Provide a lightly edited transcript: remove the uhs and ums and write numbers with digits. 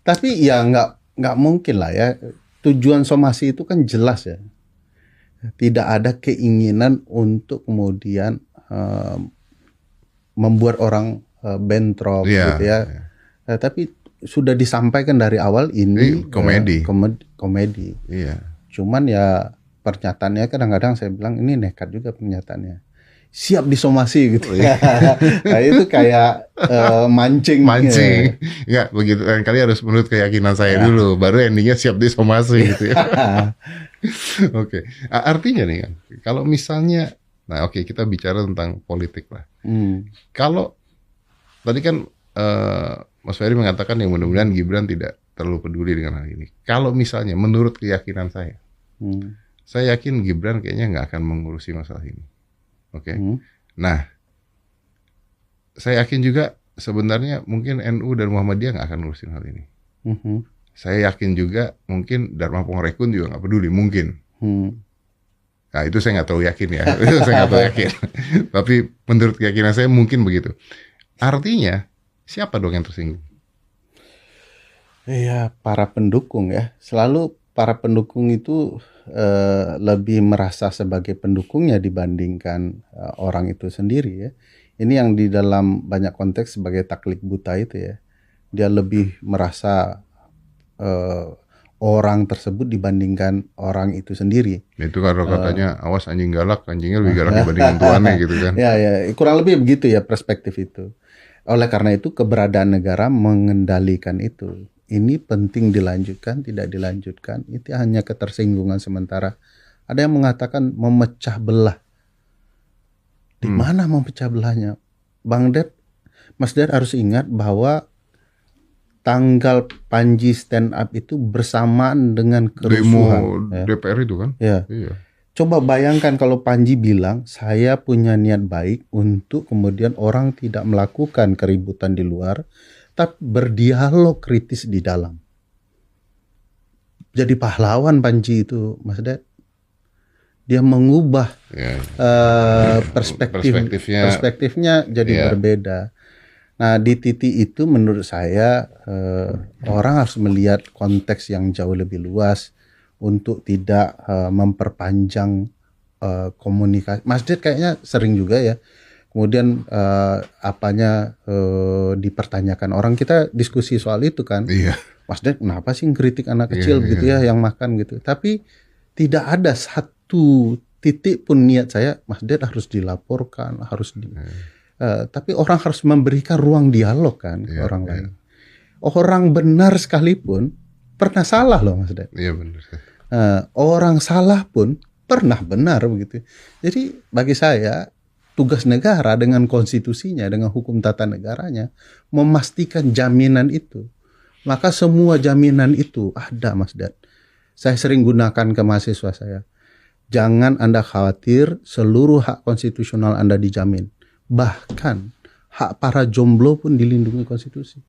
Tapi ya nggak mungkin lah ya. Tujuan somasi itu kan jelas ya. Tidak ada keinginan untuk kemudian membuat orang bentrok gitu ya. Tapi sudah disampaikan dari awal ini komedi. Iya. Cuman ya pernyataannya kadang-kadang saya bilang ini nekat juga pernyataannya. Siap disomasi gitu. Nah, itu kayak mancing. Ya, begitu kan kali harus menurut keyakinan saya dulu, baru endingnya siap disomasi gitu ya. Oke. Artinya nih kan, kalau misalnya, nah oke, kita bicara tentang politik lah. Kalau tadi kan Mas Ferry mengatakan yang mudah-mudahan Gibran tidak terlalu peduli dengan hal ini. Kalau misalnya menurut keyakinan saya yakin Gibran kayaknya nggak akan mengurusi masalah ini. Oke. Nah, saya yakin juga sebenarnya mungkin NU dan Muhammadiyah nggak akan ngurusin hal ini. Saya yakin juga mungkin Dharma Pongrekun juga nggak peduli, mungkin. Nah, itu saya nggak terlalu yakin ya. Itu saya nggak terlalu yakin. Tapi menurut keyakinan saya mungkin begitu. Artinya, siapa dong yang tersinggung? Iya, para pendukung ya. Selalu para pendukung itu lebih merasa sebagai pendukungnya dibandingkan orang itu sendiri ya. Ini yang di dalam banyak konteks sebagai taklid buta itu ya. Dia lebih merasa orang tersebut dibandingkan orang itu sendiri. Itu kalau katanya awas anjing galak, anjingnya lebih galak dibandingkan tuannya gitu kan. Ya, kurang lebih begitu ya perspektif itu. Oleh karena itu keberadaan negara mengendalikan itu. Ini penting dilanjutkan, tidak dilanjutkan, itu hanya ketersinggungan sementara. Ada yang mengatakan memecah belah. Di mana memecah belahnya? Bang Ded, Mas Ded harus ingat bahwa tanggal Panji stand up itu bersamaan dengan kerusuhan. Demo DPR itu kan? Ya. Iya. Coba bayangkan kalau Panji bilang, saya punya niat baik untuk kemudian orang tidak melakukan keributan di luar, tapi berdialog kritis di dalam. Jadi pahlawan Panji itu, Mas Ded. Dia mengubah perspektifnya jadi berbeda. Nah, di titik itu menurut saya orang harus melihat konteks yang jauh lebih luas untuk tidak memperpanjang komunikasi. Mas Ded kayaknya sering juga ya. Kemudian dipertanyakan orang, kita diskusi soal itu kan. Iya. Mas Ded kenapa sih ngkritik anak kecil gitu ya yang makan gitu. Tapi tidak ada satu titik pun niat saya Mas Ded harus dilaporkan, tapi orang harus memberikan ruang dialog kan ke orang lain. Orang benar sekalipun pernah salah loh Mas Ded. Iya benar. Orang salah pun pernah benar begitu. Jadi bagi saya tugas negara dengan konstitusinya, dengan hukum tata negaranya memastikan jaminan itu. Maka semua jaminan itu ada Mas Ded. Saya sering gunakan ke mahasiswa saya. Jangan Anda khawatir, seluruh hak konstitusional Anda dijamin. Bahkan hak para jomblo pun dilindungi konstitusi.